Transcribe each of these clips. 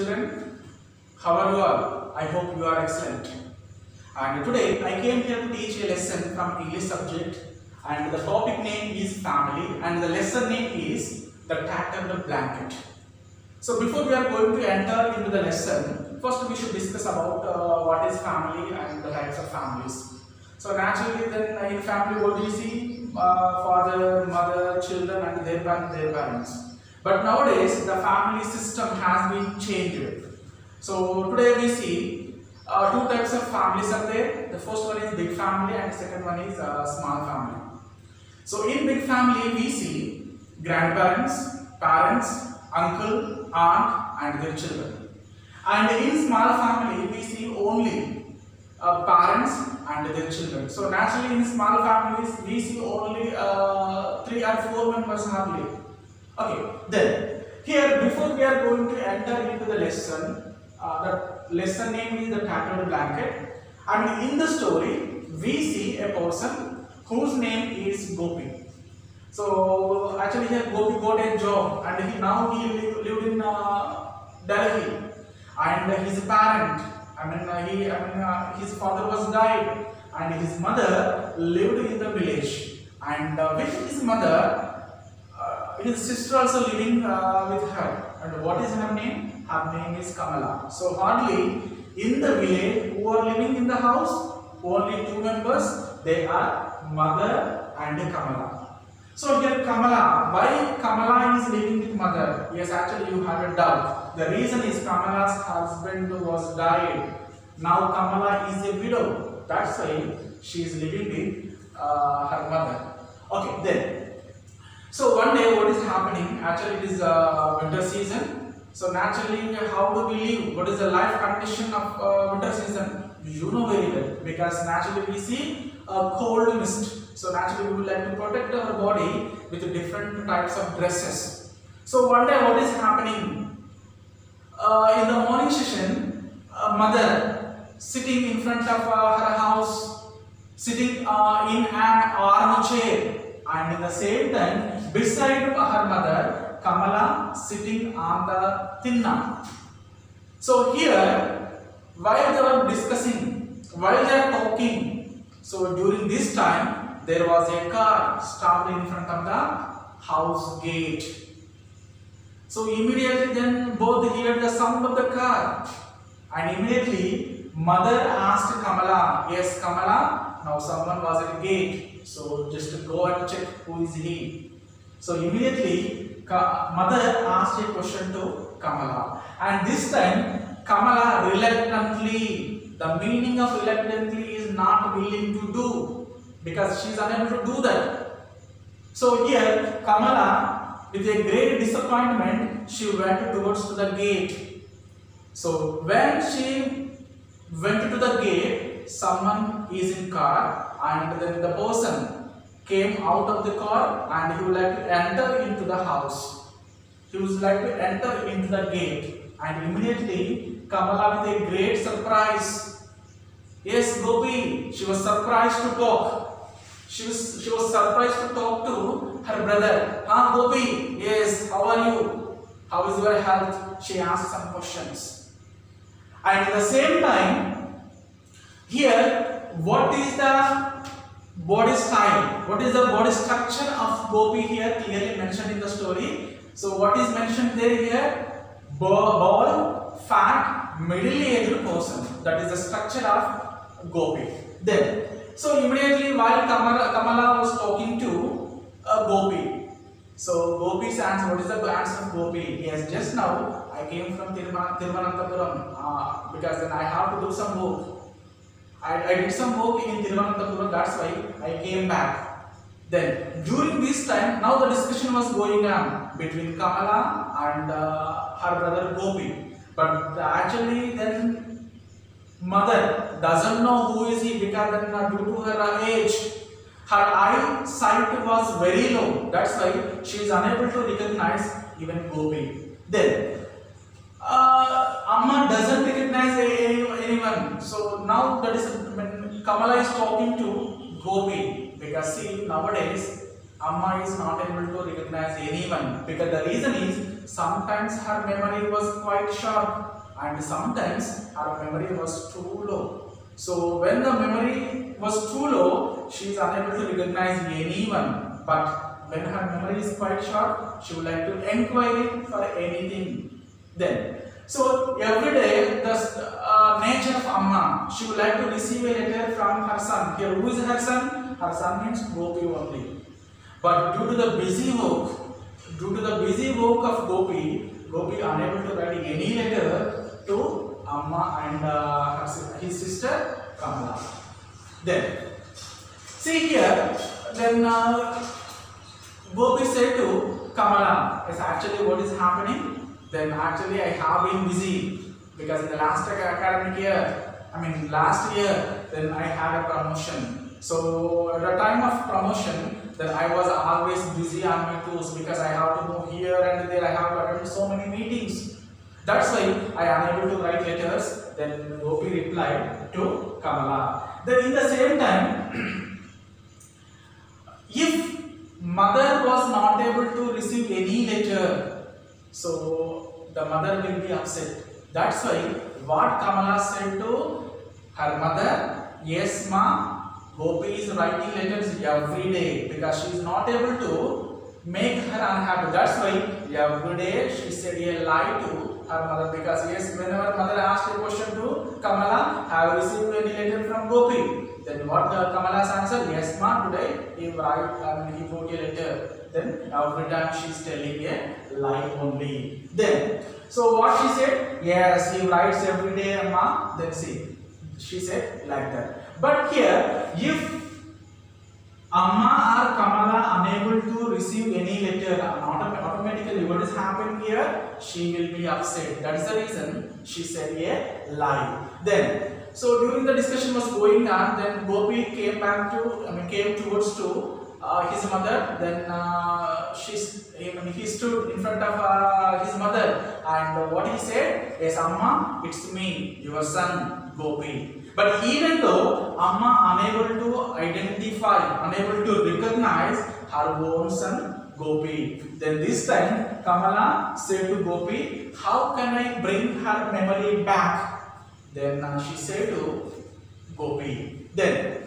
children. How are you all? I hope you are excellent. And today I came here to teach a lesson from English subject, and the topic name is family and the lesson name is the tattered blanket. So before we are going to enter into the lesson, first we should discuss about what is family and the types of families. So naturally then in family what do you see? Father, mother, children and their parents. But nowadays the family system has been changed. So today we see two types of families are there. The first one is big family and the second one is small family. So in big family we see grandparents, parents, uncle, aunt and their children. And in small family we see only parents and their children. So naturally in small families we see only 3 or 4 members hardly. Okay, then here before we are going to enter into the lesson, the lesson name is the tattered blanket, and in the story we see a person whose name is Gopi. So actually here Gopi got a job and now he lived in Delhi, and his parent, his father was died and his mother lived in the village, and with his mother his sister also living with her. And what is her name? Her name is Kamala. So hardly in the village who are living in the house, only 2 members, they are mother and Kamala. So here Kamala, why Kamala is living with mother? Yes, actually you have a doubt. The reason is Kamala's husband was died. Now Kamala is a widow. That's why she is living with her mother. Okay, then. So one day what is happening? Actually it is winter season. So naturally how do we live? What is the life condition of winter season? You know very well, because naturally we see a cold mist. So naturally we would like to protect our body with different types of dresses. So one day what is happening? In the morning session, a mother sitting in front of her house, sitting in an armchair, and in the same time beside her mother Kamala sitting on the tinna. So here while they were discussing, while they are talking, so during this time there was a car stopped in front of the house gate. So immediately then both heard the sound of the car, and immediately mother asked Kamala, yes Kamala, now someone was at the gate, so just go and check who is he. So immediately mother asked a question to Kamala, and this time Kamala reluctantly, the meaning of reluctantly is not willing to do, because she is unable to do that. So here Kamala, with a great disappointment, she went towards to the gate. So when she went to the gate, someone is in car, and then the person came out of the car and he would like to enter into the house. He would like to enter into the gate, and immediately Kamala with a great surprise. Yes, Gopi, she was surprised to talk. She was surprised to talk to her brother. Gopi, yes, how are you? How is your health? She asked some questions. And at the same time, here, what is the body style? What is the body structure of Gopi here clearly mentioned in the story? So what is mentioned there here? Bald, fat, middle-aged person. That is the structure of Gopi. Then, so immediately while Kamala was talking to Gopi, so Gopi's answer, what is the answer of Gopi? Yes, just now I came from Thiruvananthapuram because then I have to do some work. I did some work in Thiruvananthapuram, that's why I came back. Then during this time, now the discussion was going on between Kamala and her brother Gopi. But actually then mother doesn't know who is he, because then due to her age, her eyesight was very low. That's why she is unable to recognize even Gopi. Then Amma doesn't recognize anyone. So now that is when Kamala is talking to Gopi, because see nowadays Amma is not able to recognize anyone because the reason is sometimes her memory was quite sharp and sometimes her memory was too low. So when the memory was too low, she is unable to recognize anyone. But when her memory is quite sharp, she would like to inquire for anything. Then, so every day the nature of Amma, she would like to receive a letter from her son. Here, who is her son? Her son means Gopi only. But due to the busy work of Gopi unable to write any letter to Amma and his sister Kamala. Then, see here, then Gopi said to Kamala, is actually what is happening? Then actually I have been busy because in the last academic year, last year, then I had a promotion. So at the time of promotion, then I was always busy on my tools because I have to go here and there. I have to attend so many meetings. That's why I am unable to write letters. Then Gopi replied to Kamala. Then in the same time, if mother was not able to receive any letter, so the mother will be upset. That's why what Kamala said to her mother, yes ma, Gopi is writing letters every day because she is not able to make her unhappy. That's why every day she said a lie to her mother because yes, whenever mother asked a question to Kamala, have you received any letter from Gopi? Then what Kamala's answer? Yes ma, today he wrote a letter. Then every time she is telling a lie only. Then, so what she said? Yes, he writes every day ma. Then see, she said like that. But here, if Amma or Kamala unable to receive any letter, automatically what is happening here? She will be upset. That's the reason she said a lie. Then, so during the discussion was going on, then Gopi came towards to his mother. Then he stood in front of his mother, and what he said is, Amma, it's me, your son Gopi. But even though Amma unable to identify, unable to recognize her own son Gopi, then this time Kamala said to Gopi, how can I bring her memory back? Then she said to Gopi. Then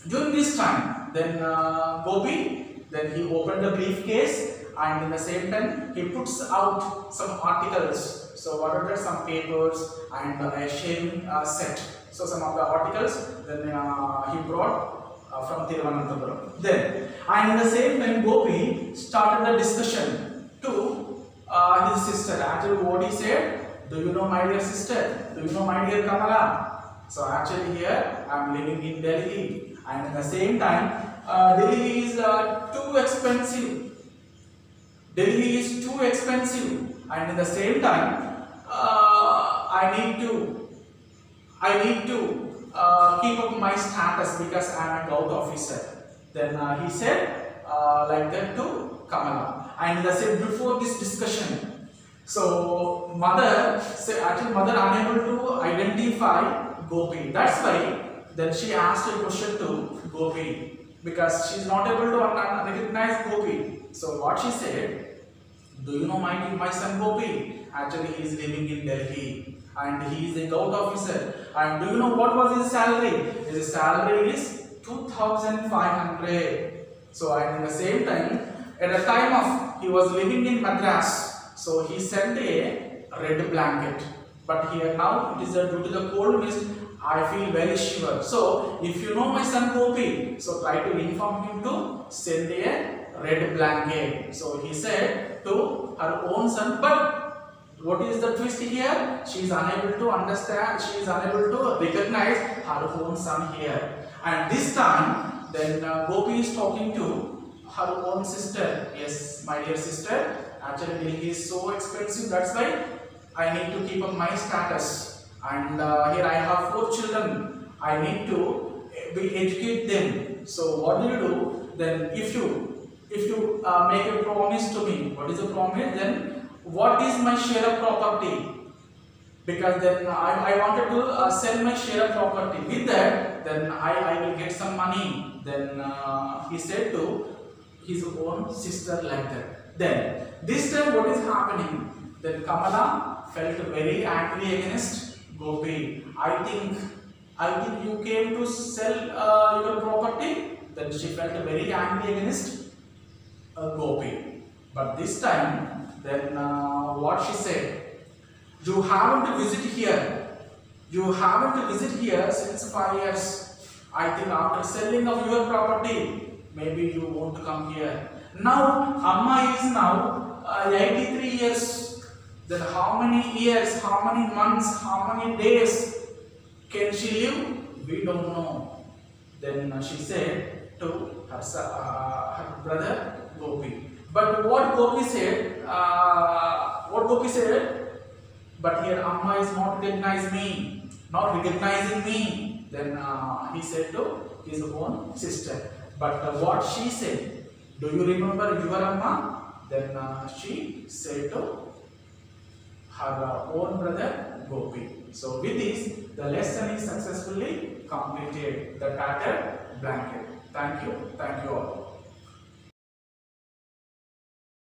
during this time, then Gopi, then he opened the briefcase and in the same time he puts out some articles. So what are there? Some papers and a shaving set. So some of the articles then he brought from Thiruvananthapuram. Then, and in the same time Gopi started the discussion to his sister. Actually what he said, do you know my dear sister? Do you know my dear Kamala? So actually here I am living in Delhi, and at the same time Delhi is too expensive. Delhi is too expensive, and at the same time I need to keep up my status because I am a Gout officer. Then he said like that to Kamala. And they said before this discussion, so mother unable to identify Gopi. That's why then she asked a question to Gopi because she is not able to recognize Gopi. So what she said, do you know my son Gopi? Actually he is living in Delhi and he is a Gout officer. And do you know what was his salary? His salary is 2,500. So and in the same time, at the time of he was living in Madras, so he sent a red blanket. But here now it is due to the cold mist, I feel very shiver. So if you know my son Gopi, so try to inform him to send a red blanket. So he said to her own son, but what is the twist here? She is unable to understand, she is unable to recognize her own son here. And this time, then Gopi is talking to her own sister. Yes, my dear sister, actually Delhi is so expensive, that's why I need to keep up my status. And here I have 4 children, I need to educate them. So what do? Then if you make a promise to me, what is the promise? Then what is my share of property? Because then I wanted to sell my share of property. With that, then I will get some money. Then he said to his own sister like that. Then this time what is happening? Then Kamala felt very angry against Gopi. I think you came to sell your property. Then she felt very angry against Gopi. But this time, then what she said? You haven't visited here. You haven't visited here since 5 years. I think after selling of your property, maybe you won't come here. Now, Amma is now 83 years. Then how many years, how many months, how many days can she live? We don't know. Then she said to her brother Gopi. But what Gopi said, but here Amma is not recognizing me. Then he said to his own sister. But what she said, do you remember your Amma? Then she said to her own brother Gopi. So with this, the lesson is successfully completed. The tattered blanket. Thank you all.